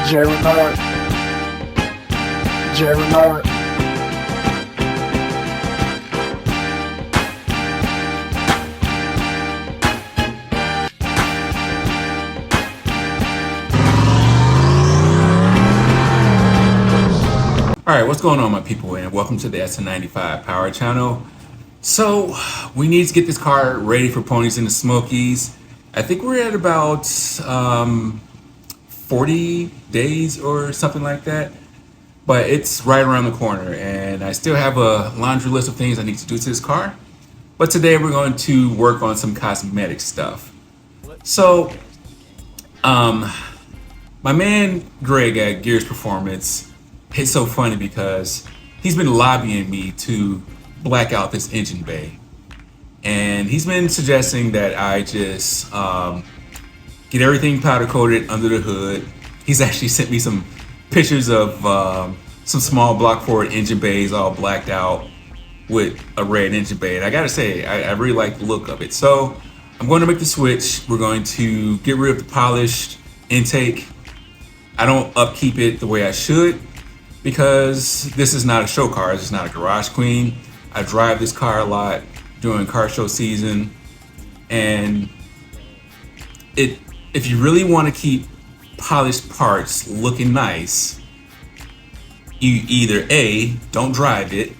Jerry Lord. Jerry Lord. Alright, what's going on, my people, and welcome to the Sn95 Power channel. So, we need to get this car ready for Ponies in the Smokies. I think we're at about 40 days or something like that. But it's right around the corner, and I still have a laundry list of things I need to do to this car. But today we're going to work on some cosmetic stuff. So, my man Greg at Gears Performance, it's so funny because he's been lobbying me to black out this engine bay. And he's been suggesting that I just get everything powder coated under the hood. He's actually sent me some pictures of some small block Ford engine bays all blacked out with a red engine bay. And I gotta say, I really like the look of it. So I'm going to make the switch. We're going to get rid of the polished intake. I don't upkeep it the way I should, because this is not a show car. This is not a garage queen. I drive this car a lot during car show season, and if you really want to keep polished parts looking nice, you either A, don't drive it,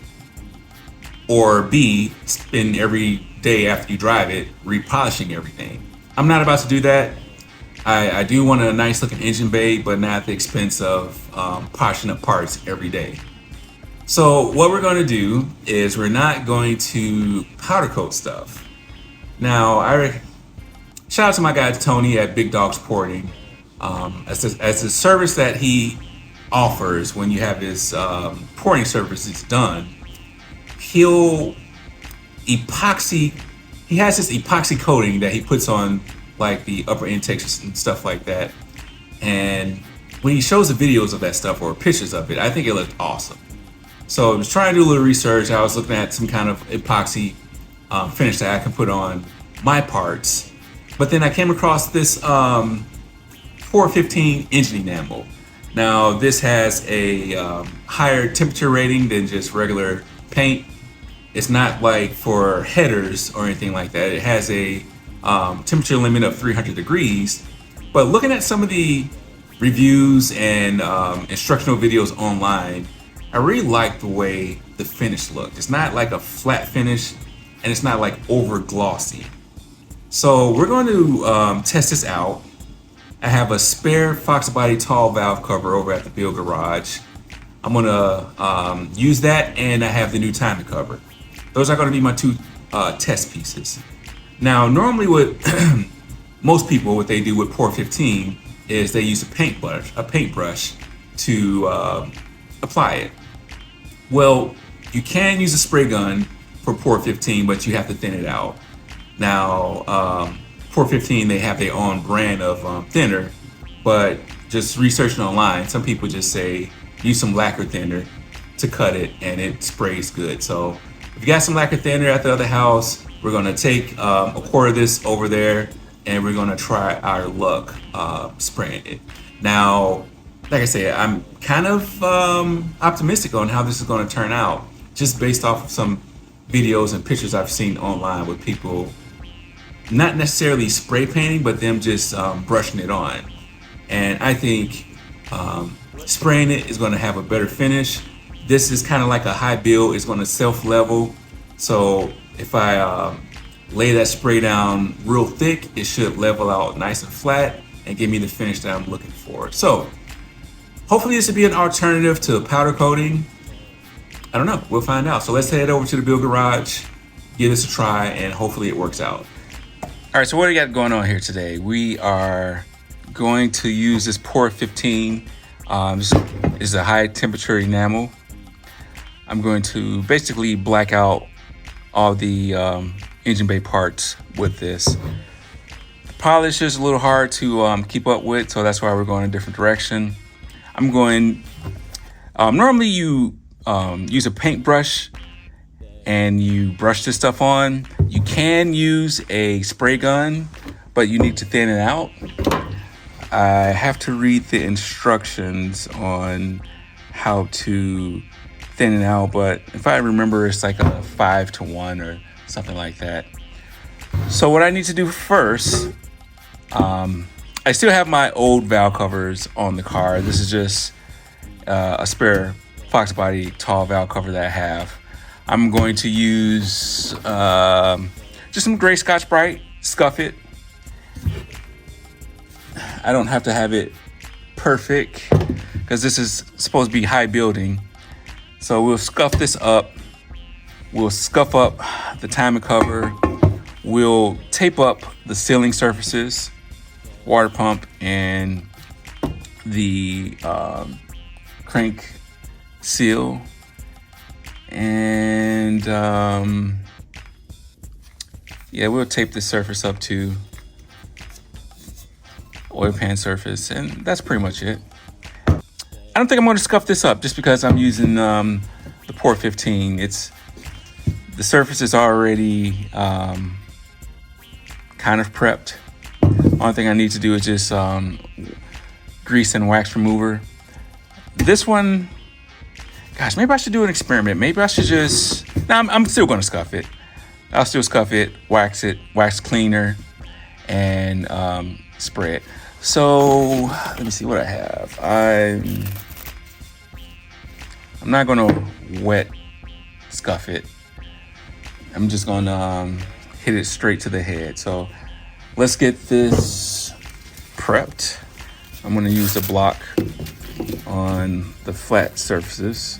or B, spend every day after you drive it repolishing everything. I'm not about to do that. I do want a nice looking engine bay, but not at the expense of polishing up parts every day. So what we're going to do is we're not going to powder coat stuff. Now, shout out to my guy Tony at Big Dog Sporting. As a service that he offers when you have his porting services done, he has this epoxy coating that he puts on like the upper intakes and stuff like that. And when he shows the videos of that stuff or pictures of it, I think it looked awesome. So I was trying to do a little research. I was looking at some kind of epoxy finish that I can put on my parts. But then I came across this 415 engine enamel. Now this has a higher temperature rating than just regular paint. It's not like for headers or anything like that. It has a temperature limit of 300 degrees. But looking at some of the reviews and instructional videos online, I really like the way the finish looked. It's not like a flat finish, and it's not like over glossy. So we're going to test this out. I have a spare Foxbody tall valve cover over at the Bill Garage. I'm gonna use that, and I have the new timing cover. Those are going to be my two test pieces. Now, normally what most people, what they do with Pour 15 is they use a paintbrush to apply it. Well, you can use a spray gun for Pour 15, but you have to thin it out. Now, Pour 15, they have their own brand of thinner, but just researching online, some people just say use some lacquer thinner to cut it, and it sprays good. So if you got some lacquer thinner at the other house, we're gonna take a quart of this over there, and we're gonna try our luck spraying it. Now, like I said, I'm kind of optimistic on how this is gonna turn out, just based off of some videos and pictures I've seen online with people not necessarily spray painting, but them just brushing it on. And I think spraying it is gonna have a better finish. This is kind of like a high build. It's gonna self-level. So if I lay that spray down real thick, it should level out nice and flat and give me the finish that I'm looking for. So hopefully this will be an alternative to powder coating. I don't know, we'll find out. So let's head over to the Bill Garage, give this a try, and hopefully it works out. All right, so what do we got going on here today? We are going to use this Pour 15. This is a high temperature enamel. I'm going to basically black out all the engine bay parts with this. The polish is a little hard to keep up with, so that's why we're going a different direction. I'm going, normally you use a paintbrush and you brush this stuff on. You can use a spray gun, but you need to thin it out. I have to read the instructions on how to thin it out, but if I remember, it's like a 5-to-1 or something like that. So what I need to do first, I still have my old valve covers on the car. This is just a spare Foxbody tall valve cover that I have. I'm going to use just some gray Scotch-Brite, scuff it. I don't have to have it perfect because this is supposed to be high building. So we'll scuff this up. We'll scuff up the timing cover. We'll tape up the sealing surfaces, water pump, and the crank seal. And yeah, we'll tape the surface up to oil pan surface, and that's pretty much it. I don't think I'm going to scuff this up just because I'm using the Port 15. The surface is already kind of prepped. Only thing I need to do is just grease and wax remover. This one, gosh, maybe I should do an experiment. Maybe I should just, no, I'm still going to scuff it. I'll still scuff it, wax cleaner, and spray it. So let me see what I have. I'm not going to wet scuff it. I'm just going to hit it straight to the head. So let's get this prepped. I'm going to use a block on the flat surfaces.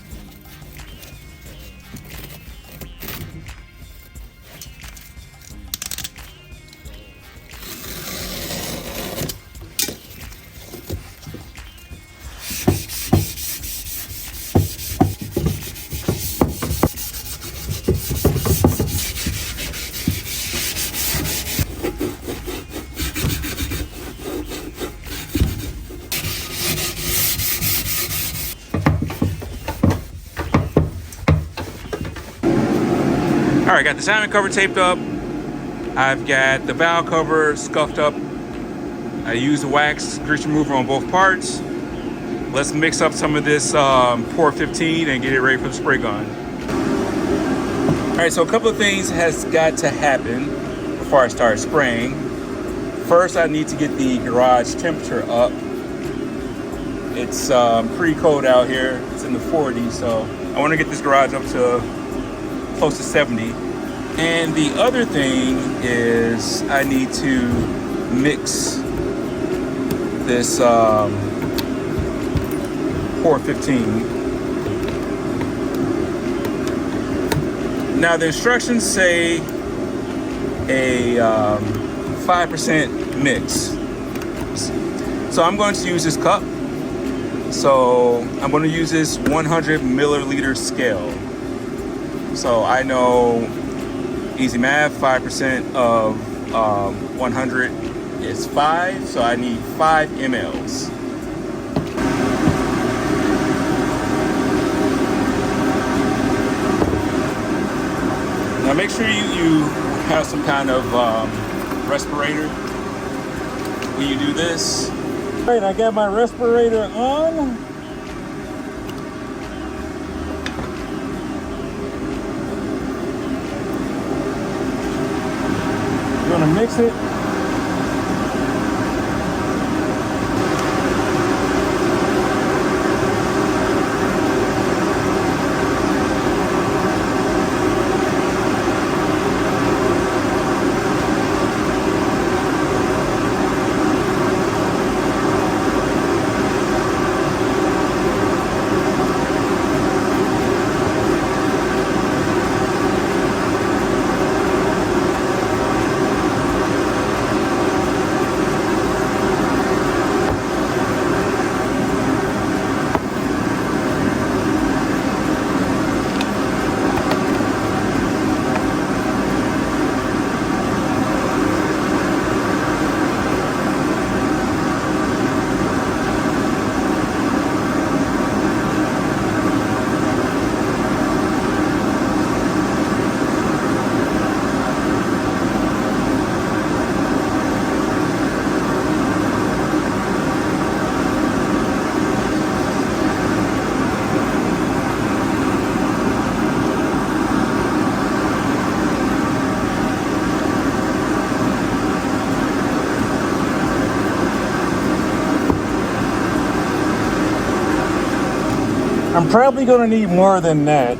All right, got the timing cover taped up. I've got the valve cover scuffed up. I used the wax grease remover on both parts. Let's mix up some of this Port 15 and get it ready for the spray gun. All right, so a couple of things has got to happen before I start spraying. First, I need to get the garage temperature up. It's pretty cold out here. It's in the 40s, so I want to get this garage up to close to 70. And the other thing is I need to mix this Port 15. Now the instructions say a 5% mix. So I'm going to use this cup. So I'm going to use this 100 milliliter scale. So I know easy math, 5% of 100 is 5, so I need 5 mLs. Now make sure you have some kind of respirator when you do this. All right, I got my respirator on. Gonna mix it. I'm probably gonna need more than that.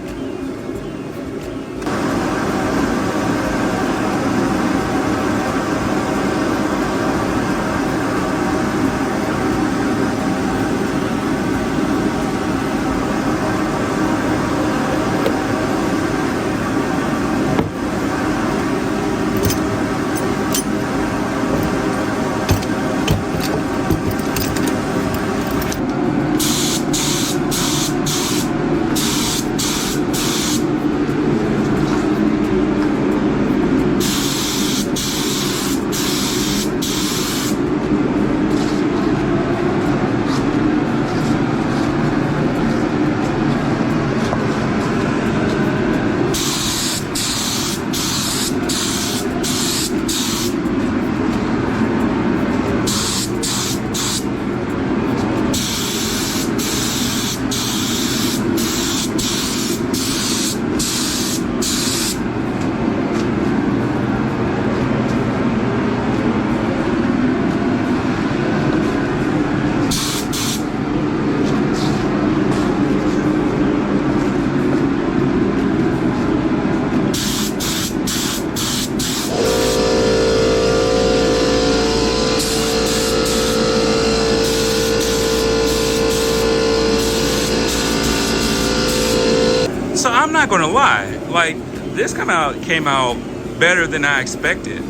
So I'm not gonna lie, like this came out better than I expected.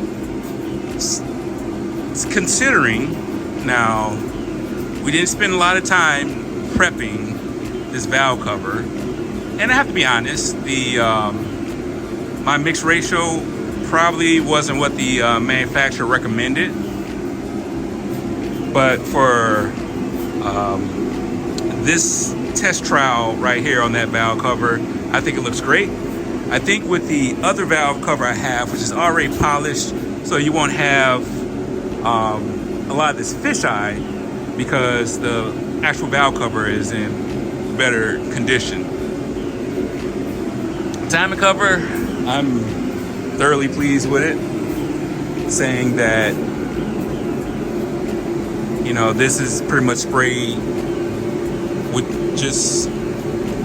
It's considering now we didn't spend a lot of time prepping this valve cover, and I have to be honest, the my mix ratio probably wasn't what the manufacturer recommended, but for this test trial right here on that valve cover, I think it looks great. I think with the other valve cover I have, which is already polished, so you won't have a lot of this fisheye because the actual valve cover is in better condition. Timing cover, I'm thoroughly pleased with it, saying that, you know, this is pretty much sprayed with just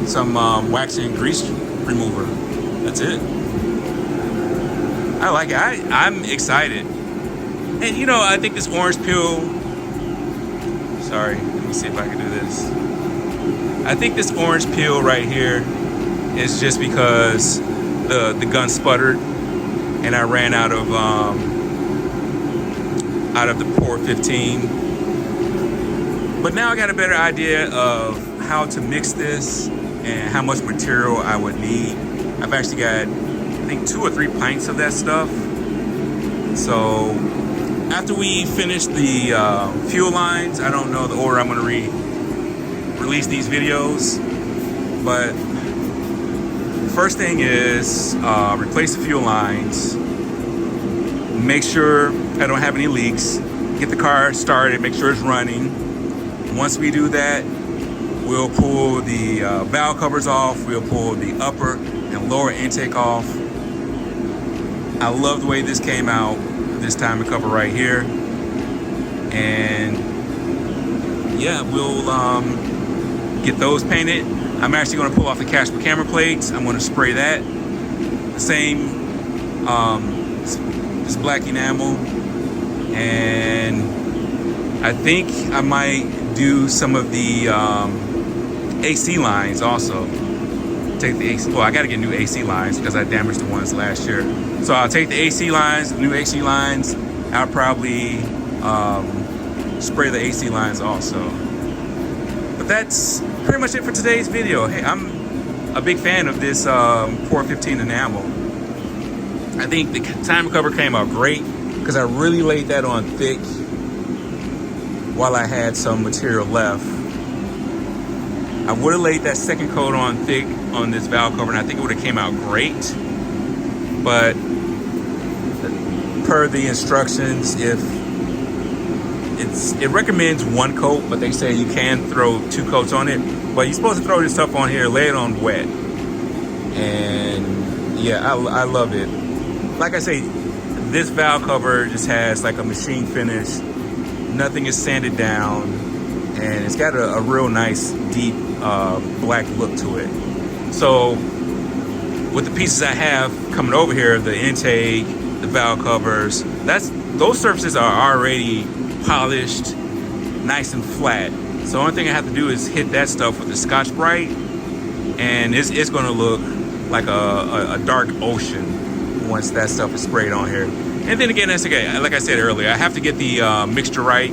some wax and grease remover. That's it. I like it. I'm excited. And you know, I think this orange peel, sorry, let me see if I can do this. I think this orange peel right here is just because the gun sputtered and I ran out of the Pour 15. But now I got a better idea of how to mix this and how much material I would need. I've actually got, I think, 2 or 3 pints of that stuff. So after we finish the fuel lines, I don't know the order I'm gonna release these videos, but first thing is replace the fuel lines, make sure I don't have any leaks, get the car started, make sure it's running. Once we do that, we'll pull the valve covers off, we'll pull the upper and lower intake off. I love the way this came out, this timing cover right here. And yeah, we'll get those painted. I'm actually gonna pull off the Casper camera plates. I'm gonna spray that. The same, this black enamel. And I think I might do some of the AC lines also. Take the AC, well, I gotta get new AC lines because I damaged the ones last year. So I'll take the AC lines, the new AC lines. I'll probably spray the AC lines also. But that's pretty much it for today's video. Hey, I'm a big fan of this Pour 15 enamel. I think the timing cover came out great because I really laid that on thick while I had some material left. I would have laid that second coat on thick on this valve cover and I think it would have came out great. But per the instructions, it recommends 1 coat, but they say you can throw 2 coats on it. But you're supposed to throw this stuff on here, lay it on wet. And yeah, I love it. Like I say, this valve cover just has like a machine finish. Nothing is sanded down, and it's got a real nice deep black look to it. So with the pieces I have coming over here, the intake, the valve covers, those surfaces are already polished, nice and flat. So the only thing I have to do is hit that stuff with the Scotch-Brite, and it's going to look like a dark ocean once that stuff is sprayed on here. And then again, that's okay. Like I said earlier, I have to get the mixture right.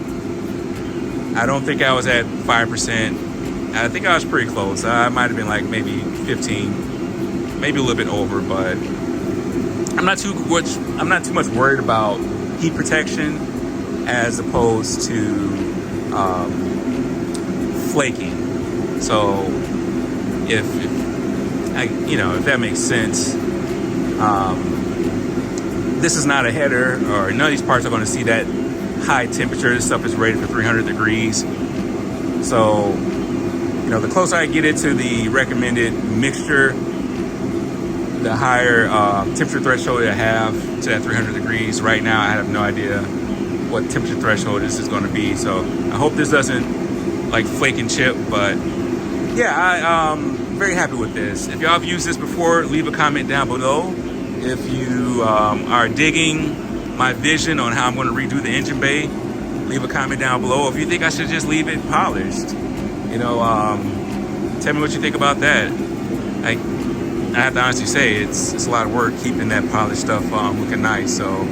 I don't think I was at 5%. I think I was pretty close. I might have been like maybe 15, maybe a little bit over, but I'm not too much worried about heat protection as opposed to flaking. So if that makes sense. This is not a header, or none of these parts are going to see that high temperature. This stuff is rated for 300 degrees. So, the closer I get it to the recommended mixture, the higher temperature threshold I have to that 300 degrees. Right now, I have no idea what temperature threshold this is going to be. So I hope this doesn't like flake and chip, but yeah, I'm very happy with this. If y'all have used this before, leave a comment down below. If you are digging my vision on how I'm going to redo the engine bay, leave a comment down below. If you think I should just leave it polished, tell me what you think about that. I have to honestly say it's a lot of work keeping that polished stuff looking nice. So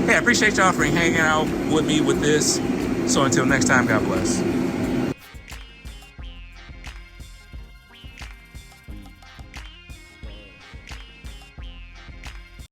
hey, I appreciate y'all for hanging out with me with this. So until next time, God bless.